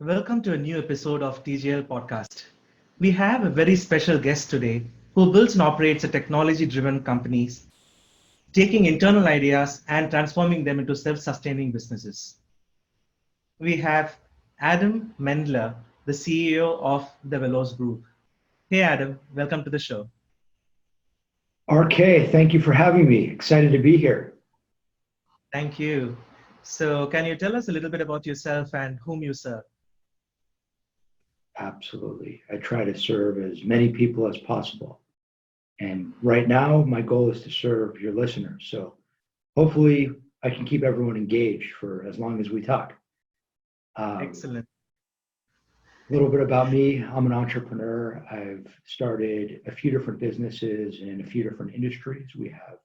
Welcome to a new episode of TGL Podcast. We have a very special guest today who builds and operates a technology driven companies, taking internal ideas and transforming them into self sustaining businesses. We have Adam Mendler, the CEO of the Veloz Group. Hey, Adam, welcome to the show. RK, thank you for having me. Excited to be here. Thank you. So, can you tell us a little bit about yourself and whom you serve? Absolutely. I try to serve as many people as possible. And right now, my goal is to serve your listeners. So hopefully, I can keep everyone engaged for as long as we talk. Excellent. A little bit about me. I'm an entrepreneur. I've started a few different businesses in a few different industries. We have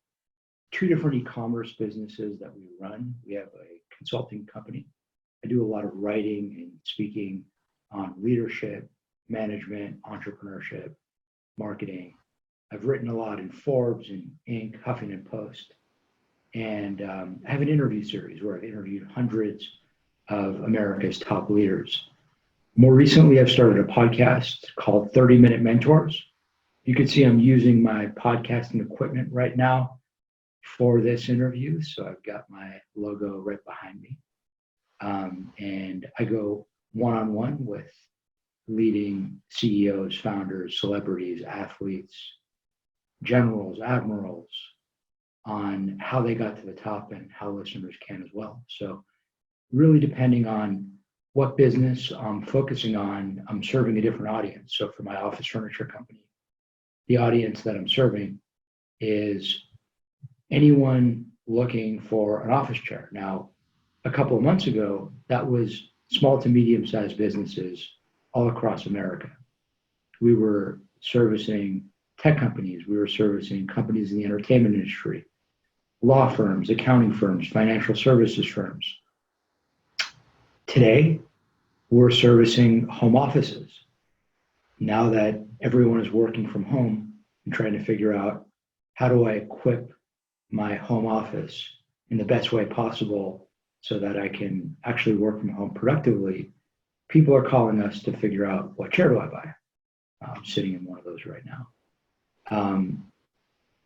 two different e-commerce businesses that we run. We have a consulting company. I do a lot of writing and speaking on leadership, management, entrepreneurship, marketing. I've written a lot in Forbes and Inc., Huffington Post. And I have an interview series where I've interviewed hundreds of America's top leaders. More recently, I've started a podcast called 30-Minute Mentors. You can see I'm using my podcasting equipment right now for this interview. So I've got my logo right behind me. And I go one-on-one with leading CEOs, founders, celebrities, athletes, generals, admirals on how they got to the top and how listeners can as well. So really depending on what business I'm focusing on, I'm serving a different audience. So for my office furniture company, the audience that I'm serving is anyone looking for an office chair. Now, a couple of months ago, that was small to medium-sized businesses all across America. We were servicing tech companies. We were servicing companies in the entertainment industry, law firms, accounting firms, financial services firms. Today, we're servicing home offices. Now that everyone is working from home and trying to figure out how do I equip my home office in the best way possible so that I can actually work from home productively, people are calling us to figure out what chair do I buy. I'm sitting in one of those right now.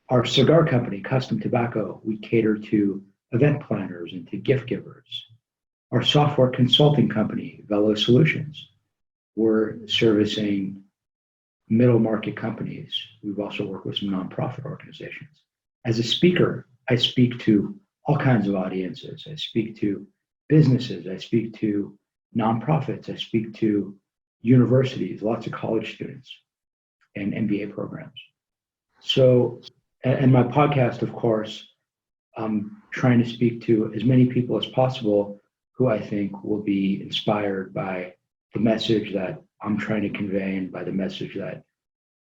Our cigar company, Custom Tobacco, we cater to event planners and to gift givers. Our software consulting company, Veloz Solutions, we're servicing middle market companies. We've also worked with some nonprofit organizations. As a speaker, I speak to all kinds of audiences. I speak to businesses. I speak to nonprofits. I speak to universities, lots of college students and MBA programs. So, and my podcast, of course, I'm trying to speak to as many people as possible who I think will be inspired by the message that I'm trying to convey and by the message that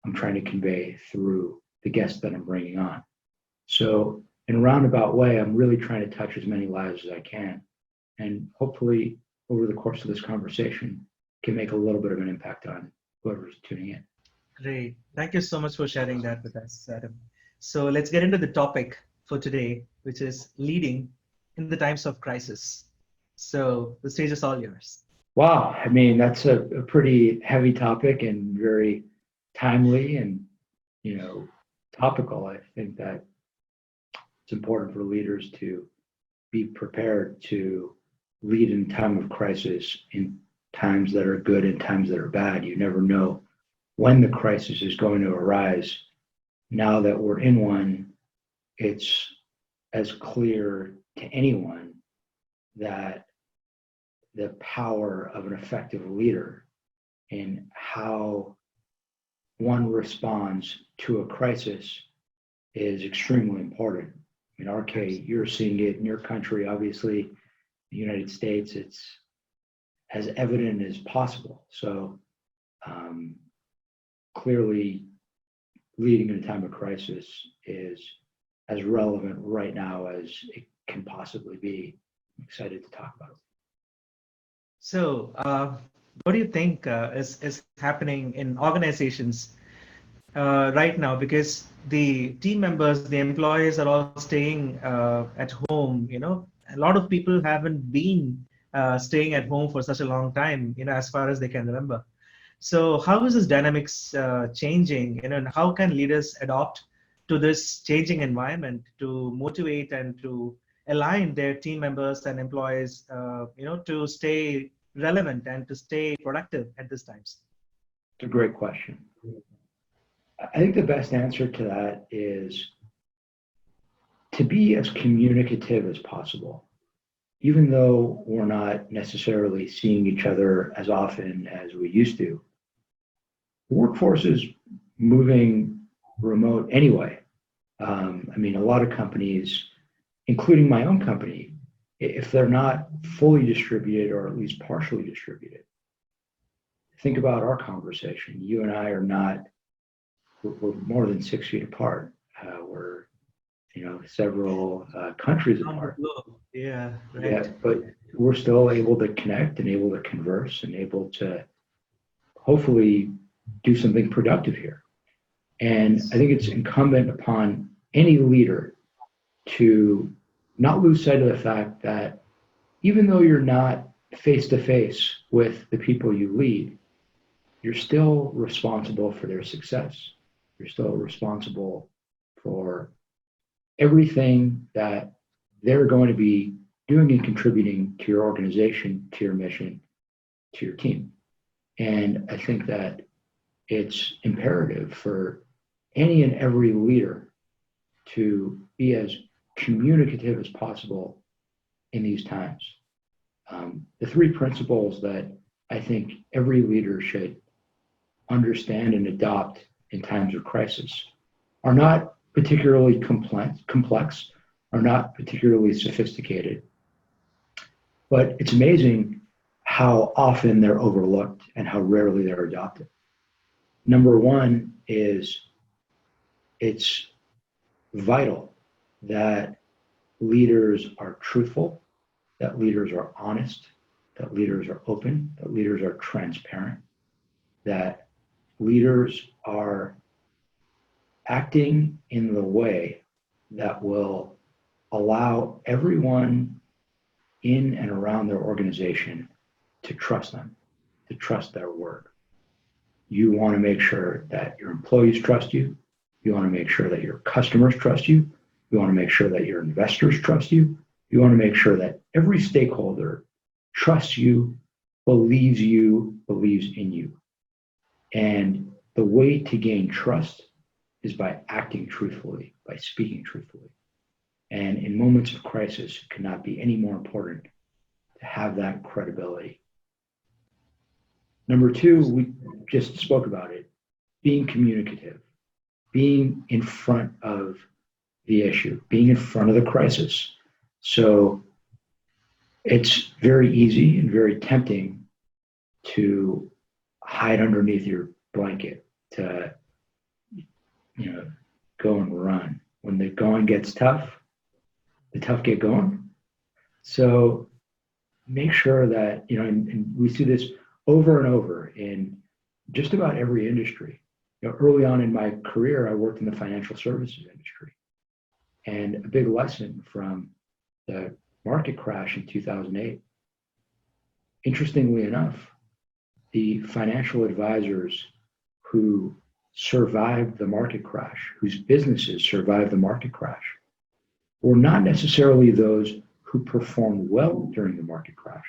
I'm trying to convey through the guests that I'm bringing on. So in a roundabout way, I'm really trying to touch as many lives as I can. And hopefully over the course of this conversation can make a little bit of an impact on whoever's tuning in. Great. Thank you so much for sharing that with us, Adam. So let's get into the topic for today, which is leading in the times of crisis. So the stage is all yours. Wow. I mean, that's a pretty heavy topic and very timely and, topical. I think that it's important for leaders to be prepared to lead in time of crisis, in times that are good and times that are bad. You never know when the crisis is going to arise. Now that we're in one, it's as clear to anyone that the power of an effective leader and how one responds to a crisis is extremely important. I mean, RK, you're seeing it in your country, obviously, the United States, it's as evident as possible. So clearly, leading in a time of crisis is as relevant right now as it can possibly be. I'm excited to talk about it. So what do you think is happening in organizations right now? Because the team members, the employees are all staying at home. A lot of people haven't been staying at home for such a long time, as far as they can remember. So how is this dynamics changing, and how can leaders adopt to this changing environment to motivate and to align their team members and employees, to stay relevant and to stay productive at these times? It's a great question. I think the best answer to that is to be as communicative as possible. Even though we're not necessarily seeing each other as often as we used to, the workforce is moving remote anyway. A lot of companies, including my own company, if they're not fully distributed or at least partially distributed, think about our conversation. You and I are not, we're more than 6 feet apart. We're, several countries apart. Yeah, right. Yeah, but we're still able to connect and able to converse and able to hopefully do something productive here. And I think it's incumbent upon any leader to not lose sight of the fact that even though you're not face to face with the people you lead, you're still responsible for their success. You're still responsible for everything that they're going to be doing and contributing to your organization, to your mission, to your team. And I think that it's imperative for any and every leader to be as communicative as possible in these times. The three principles that I think every leader should understand and adopt in times of crisis are not particularly complex, are not particularly sophisticated, but it's amazing how often they're overlooked and how rarely they're adopted. Number one is it's vital that leaders are truthful, that leaders are honest, that leaders are open, that leaders are transparent, that leaders are acting in the way that will allow everyone in and around their organization to trust them, to trust their word. You want to make sure that your employees trust you. You want to make sure that your customers trust you. You want to make sure that your investors trust you. You want to make sure that every stakeholder trusts you, believes in you. And the way to gain trust is by acting truthfully, by speaking truthfully. And in moments of crisis, it cannot be any more important to have that credibility. Number two, we just spoke about it, being communicative, being in front of the issue, being in front of the crisis. So it's very easy and very tempting to hide underneath your blanket, to go and run. When the going gets tough, the tough get going. So make sure that, and we see this over and over in just about every industry. Early on in my career, I worked in the financial services industry. And a big lesson from the market crash in 2008, interestingly enough, the financial advisors who survived the market crash, whose businesses survived the market crash, were not necessarily those who performed well during the market crash.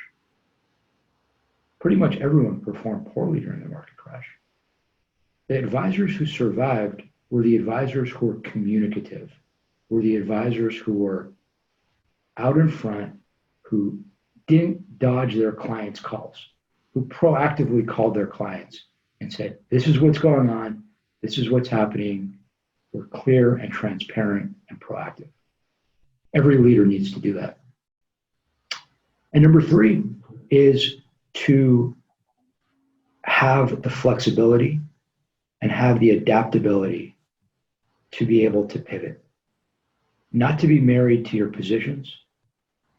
Pretty much everyone performed poorly during the market crash. The advisors who survived were the advisors who were communicative, were the advisors who were out in front, who didn't dodge their clients' calls, who proactively called their clients and said, this is what's going on, this is what's happening, we're clear and transparent and proactive. Every leader needs to do that. And number three is to have the flexibility and have the adaptability to be able to pivot. Not to be married to your positions,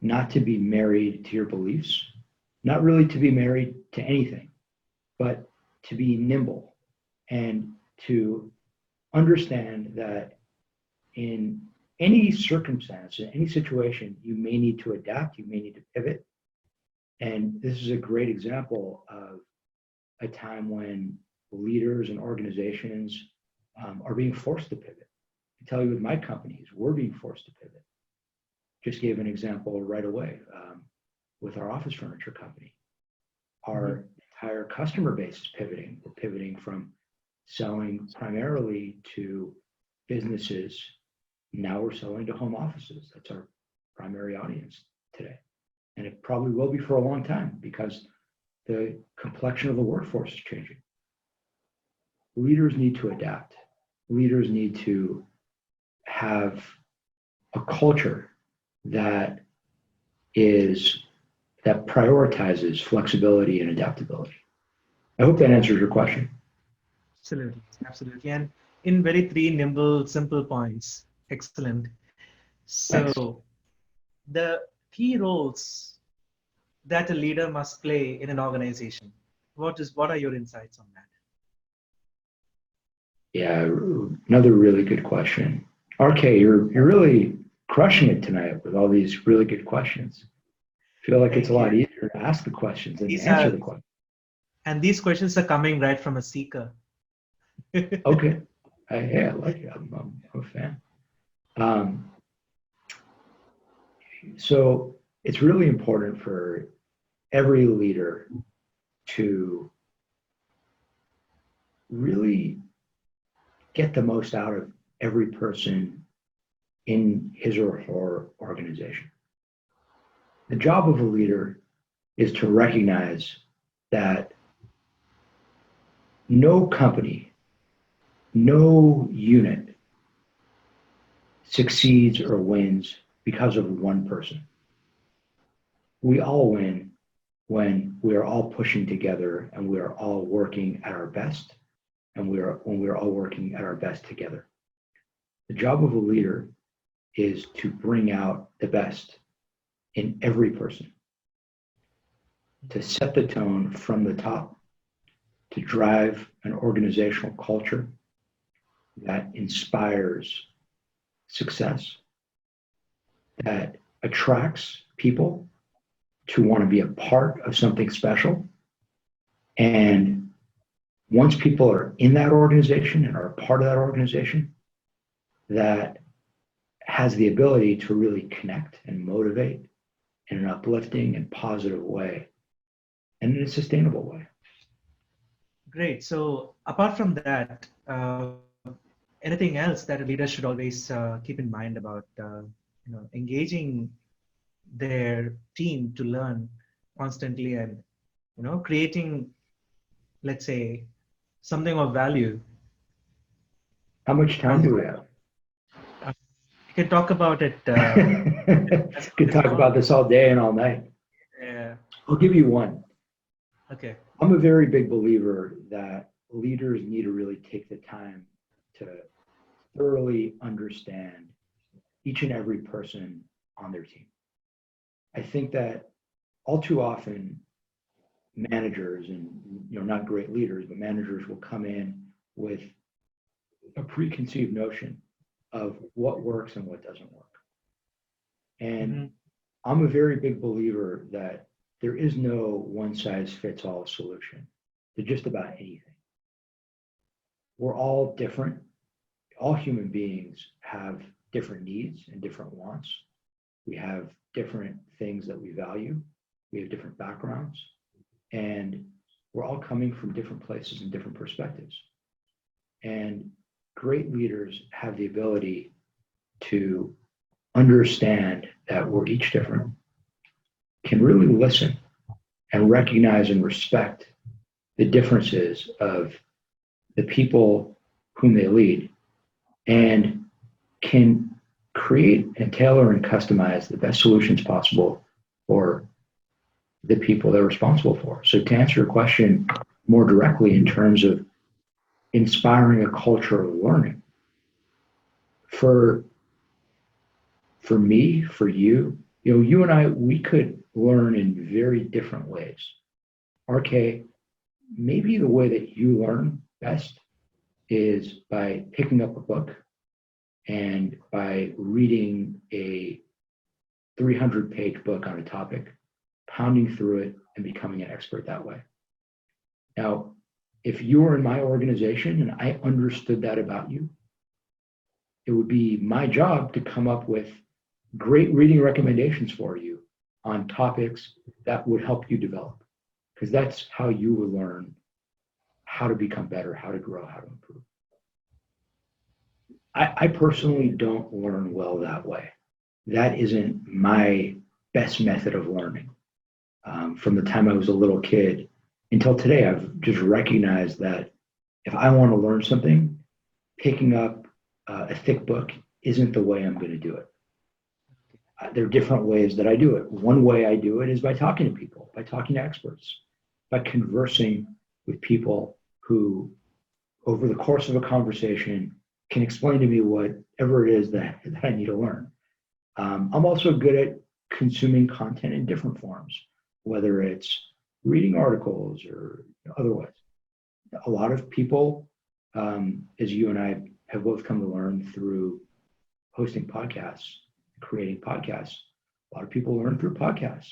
not to be married to your beliefs, not really to be married to anything, but to be nimble and to understand that in any circumstance, in any situation, you may need to adapt, you may need to pivot, And this is a great example of a time when leaders and organizations are being forced to pivot. I tell you, with my companies, we're being forced to pivot. Just gave an example right away with our office furniture company. Our entire customer base is pivoting. We're pivoting from selling primarily to businesses. Now we're selling to home offices. That's our primary audience today. And it probably will be for a long time because the complexion of the workforce is changing. Leaders need to adapt. Leaders need to have a culture that prioritizes flexibility and adaptability. I hope that answers your question. Absolutely, absolutely. And in very three nimble, simple points. Excellent. Thanks. So the key roles that a leader must play in an organization. What are your insights on that? Yeah, another really good question. RK, you're really crushing it tonight with all these really good questions. I feel like it's a lot easier to ask the questions than to answer the questions. And these questions are coming right from a seeker. Okay. I like it. I'm a fan. So it's really important for every leader to really get the most out of every person in his or her organization. The job of a leader is to recognize that no company, no unit succeeds or wins because of one person. We all win when we are all pushing together and we are all working at our best, and when we are all working at our best together. The job of a leader is to bring out the best in every person, to set the tone from the top, to drive an organizational culture that inspires success, that attracts people to want to be a part of something special. And once people are in that organization and are a part of that organization, that has the ability to really connect and motivate in an uplifting and positive way and in a sustainable way. Great. So apart from that, anything else that a leader should always keep in mind about engaging their team to learn constantly and creating, let's say, something of value? How much time do we have? We can talk about it. Could talk about this all day and all night. Yeah. I'll give you one. Okay. I'm a very big believer that leaders need to really take the time to thoroughly understand each and every person on their team. I think that all too often managers and not great leaders, but managers will come in with a preconceived notion of what works and what doesn't work. And I'm a very big believer that there is no one size fits all solution to just about anything. We're all different. All human beings have different needs and different wants. We have different things that we value. We have different backgrounds, and we're all coming from different places and different perspectives. And great leaders have the ability to understand that we're each different, can really listen and recognize and respect the differences of the people whom they lead, and can create and tailor and customize the best solutions possible for the people they're responsible for. So to answer your question more directly in terms of inspiring a culture of learning, for me, for you, you and I, we could learn in very different ways. RK, maybe the way that you learn best is by picking up a book and by reading a 300-page book on a topic pounding through it, and becoming an expert that way. Now, if you were in my organization and I understood that about you, it would be my job to come up with great reading recommendations for you on topics that would help you develop, because that's how you would learn how to become better, how to grow, how to improve. I personally don't learn well that way. That isn't my best method of learning. From the time I was a little kid until today, I've just recognized that if I want to learn something, picking up a thick book isn't the way I'm going to do it. There are different ways that I do it. One way I do it is by talking to people, by talking to experts, by conversing with people who, over the course of a conversation, can explain to me whatever it is that I need to learn. I'm also good at consuming content in different forms, whether it's reading articles or otherwise. A lot of people, as you and I have both come to learn through hosting podcasts, creating podcasts, a lot of people learn through podcasts.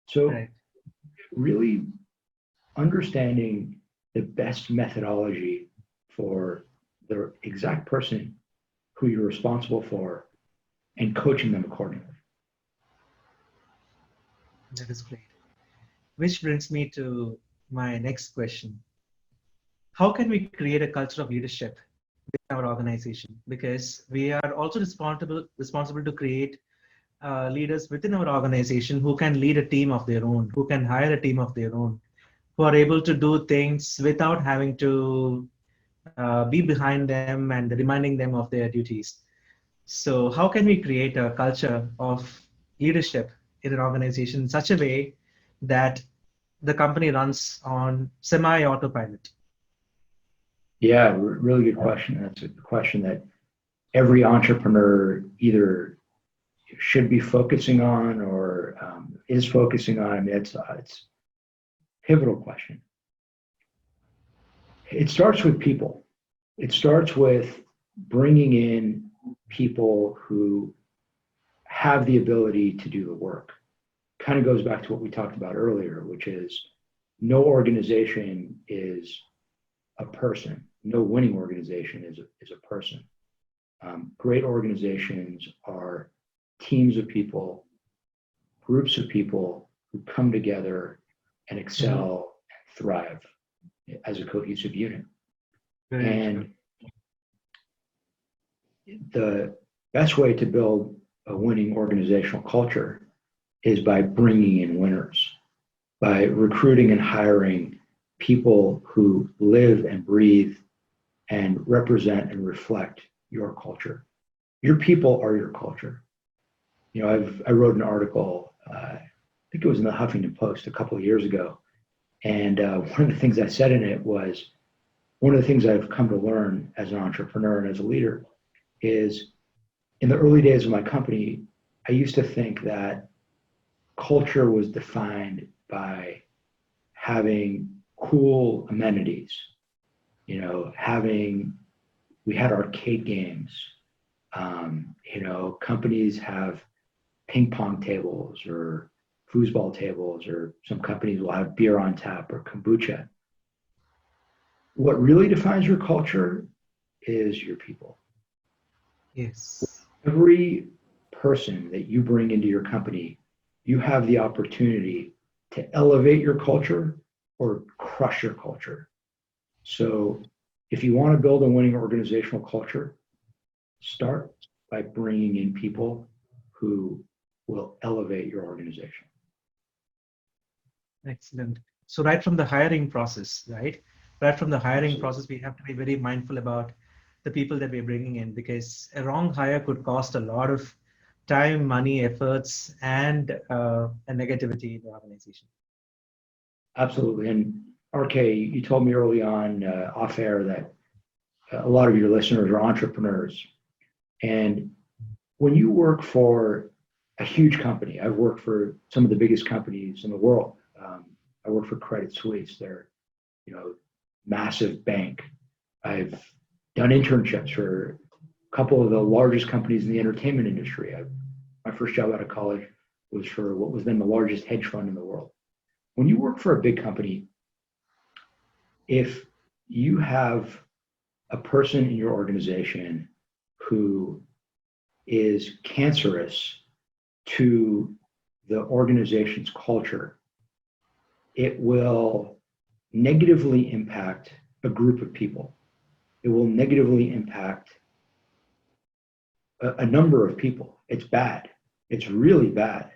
So Right. really understanding the best methodology for the exact person who you're responsible for and coaching them accordingly. That is great. Which brings me to my next question. How can we create a culture of leadership within our organization? Because we are also responsible to create leaders within our organization who can lead a team of their own, who can hire a team of their own, who are able to do things without having to be behind them and reminding them of their duties. So how can we create a culture of leadership in an organization in such a way that the company runs on semi-autopilot? Yeah, really good question. That's a question that every entrepreneur either should be focusing on or is focusing on. I mean, it's a pivotal question. It starts with people. It starts with bringing in people who have the ability to do the work. Kind of goes back to what we talked about earlier, which is no organization is a person. No winning organization is a person. Great organizations are teams of people, groups of people who come together and excel and thrive as a cohesive unit. And the best way to build a winning organizational culture is by bringing in winners, by recruiting and hiring people who live and breathe and represent and reflect your culture. Your people are your culture. You know, I wrote an article, I think it was in the Huffington Post a couple of years ago, and one of the things I said in it was, one of the things I've come to learn as an entrepreneur and as a leader is, in the early days of my company, I used to think that culture was defined by having cool amenities. You know, we had arcade games. You know, companies have ping pong tables or foosball tables, or some companies will have beer on tap or kombucha. What really defines your culture is your people. Yes. Every person that you bring into your company, you have the opportunity to elevate your culture or crush your culture. So if you want to build a winning organizational culture, start by bringing in people who will elevate your organization. Excellent. So right from the hiring process, right? Right from the hiring process, we have to be very mindful about the people that we're bringing in, because a wrong hire could cost a lot of time, money, efforts, and a negativity in the organization. Absolutely. And RK, you told me early on off air that a lot of your listeners are entrepreneurs. And when you work for a huge company, I've worked for some of the biggest companies in the world. I work for Credit Suisse. They're, you know, massive bank. I've done internships for a couple of the largest companies in the entertainment industry. My first job out of college was for what was then the largest hedge fund in the world. When you work for a big company, if you have a person in your organization who is cancerous to the organization's culture, it will negatively impact a group of people. It will negatively impact a number of people. It's bad. It's really bad.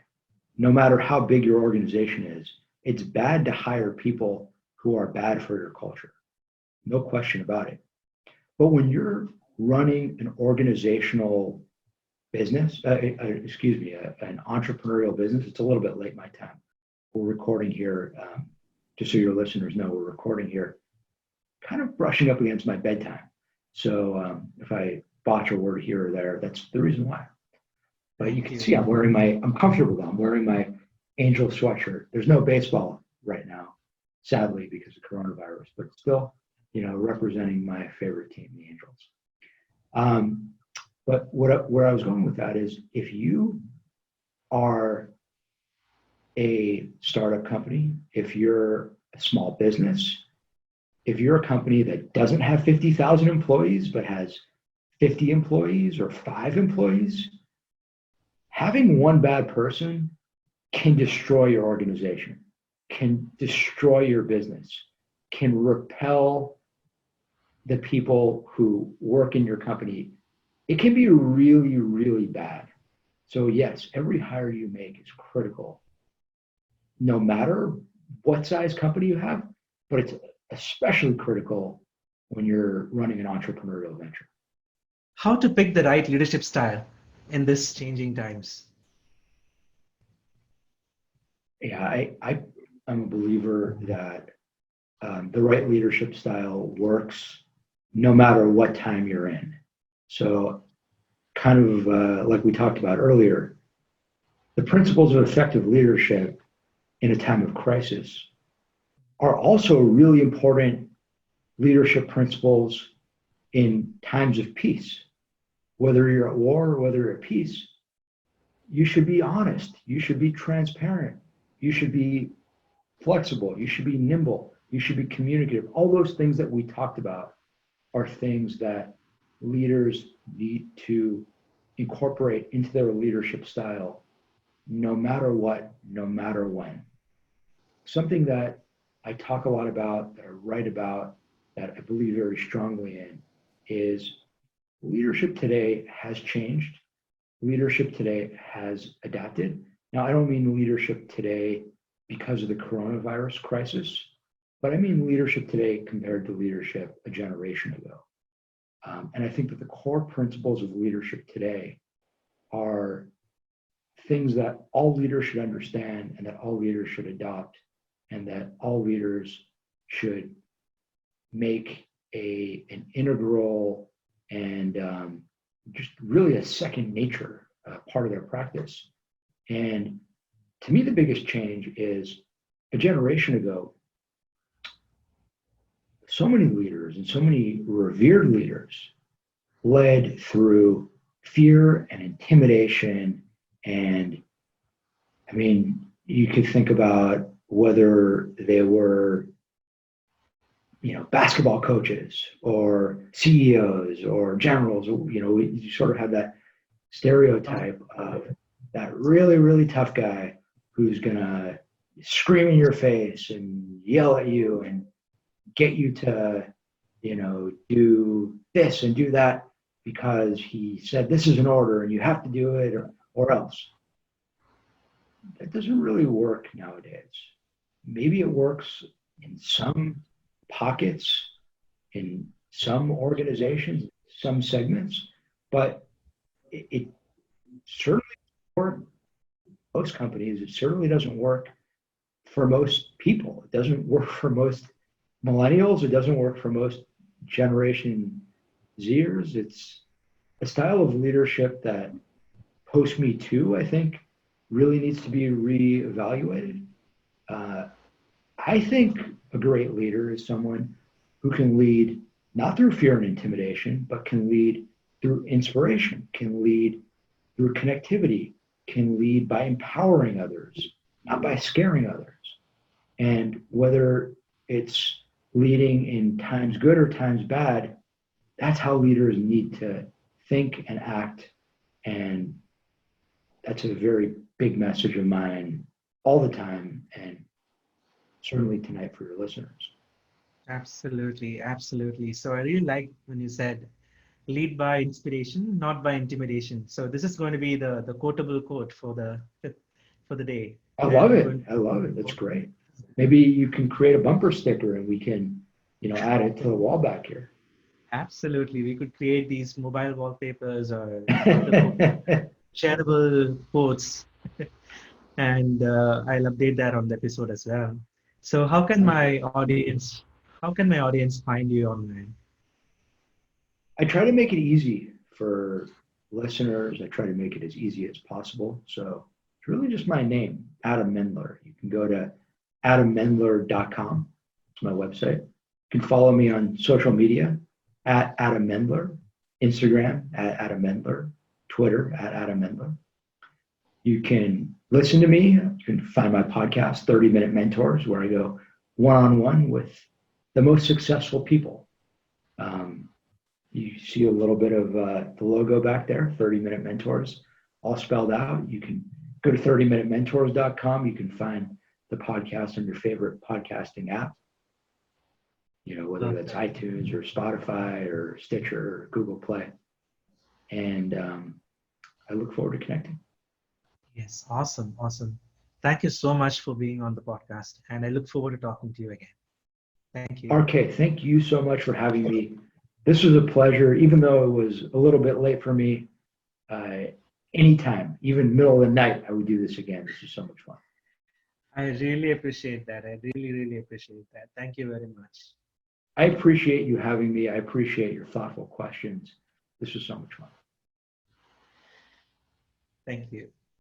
No matter how big your organization is, it's bad to hire people who are bad for your culture. No question about it. But when you're running an organizational business, an entrepreneurial business, it's a little bit late my time. We're recording here, just so your listeners know, we're recording here, kind of brushing up against my bedtime. So if I botch a word here or there, that's the reason why. But you can see I'm comfortable though. I'm wearing my Angel sweatshirt. There's no baseball right now, sadly, because of coronavirus, but still, representing my favorite team, the Angels. But where I was going with that is, if you are a startup company, if you're a small business, if you're a company that doesn't have 50,000 employees but has 50 employees or 5 employees, having one bad person can destroy your organization, can destroy your business, can repel the people who work in your company. It can be really, really bad. So yes, every hire you make is critical, no matter what size company you have, but it's especially critical when you're running an entrepreneurial venture. How to pick the right leadership style in this changing times? Yeah, I'm a believer that the right leadership style works no matter what time you're in. So kind of like we talked about earlier, the principles of effective leadership in a time of crisis are also really important leadership principles in times of peace. Whether you're at war or whether you're at peace, you should be honest, you should be transparent, you should be flexible, you should be nimble, you should be communicative. All those things that we talked about are things that leaders need to incorporate into their leadership style, no matter what, no matter when. Something that I talk a lot about, that I write about, that I believe very strongly in, is leadership today has changed. Leadership today has adapted. Now, I don't mean leadership today because of the coronavirus crisis, but I mean leadership today compared to leadership a generation ago. And I think that the core principles of leadership today are things that all leaders should understand and that all leaders should adopt, and that all leaders should make an integral and just really a second nature part of their practice. And to me, the biggest change is a generation ago, so many leaders and so many revered leaders led through fear and intimidation. And I mean, you could think about whether they were, basketball coaches or CEOs or generals. You sort of have that stereotype of that really, really tough guy who's gonna scream in your face and yell at you and get you to, do this and do that because he said this is an order and you have to do it or else. That doesn't really work nowadays. Maybe it works in some pockets, in some organizations, some segments, but it certainly doesn't work for most companies. It certainly doesn't work for most people. It doesn't work for most millennials. It doesn't work for most Generation Zers. It's a style of leadership that post Me Too, I think, really needs to be reevaluated. I think a great leader is someone who can lead not through fear and intimidation, but can lead through inspiration, can lead through connectivity, can lead by empowering others, not by scaring others. And whether it's leading in times good or times bad, that's how leaders need to think and act. And that's a very big message of mine all the time, and certainly tonight for your listeners. Absolutely, absolutely. So I really like when you said lead by inspiration, not by intimidation. So this is going to be the quotable quote for the day. I And love we're it. going I love it. That's great. Maybe you can create a bumper sticker and we can, add it to the wall back here. Absolutely. We could create these mobile wallpapers or other shareable quotes, and I'll update that on the episode as well. So how can my audience find you online? I try to make it easy for listeners. I try to make it as easy as possible. So it's really just my name, Adam Mendler. You can go to adammendler.com. It's my website. You can follow me on social media at Adam Mendler, Instagram at Adam Mendler, Twitter at Adam Mendler. You can listen to me. You can find my podcast, 30-Minute Mentors, where I go one-on-one with the most successful people. You see a little bit of the logo back there, 30-Minute Mentors, all spelled out. You can go to 30minutementors.com. You can find the podcast on your favorite podcasting app, whether that's iTunes or Spotify or Stitcher or Google Play. And I look forward to connecting. Yes, awesome, awesome. Thank you so much for being on the podcast, and I look forward to talking to you again. Thank you. RK, thank you so much for having me. This was a pleasure, even though it was a little bit late for me. Anytime, even middle of the night, I would do this again. This is so much fun. I really appreciate that. I really, really appreciate that. Thank you very much. I appreciate you having me. I appreciate your thoughtful questions. This was so much fun. Thank you.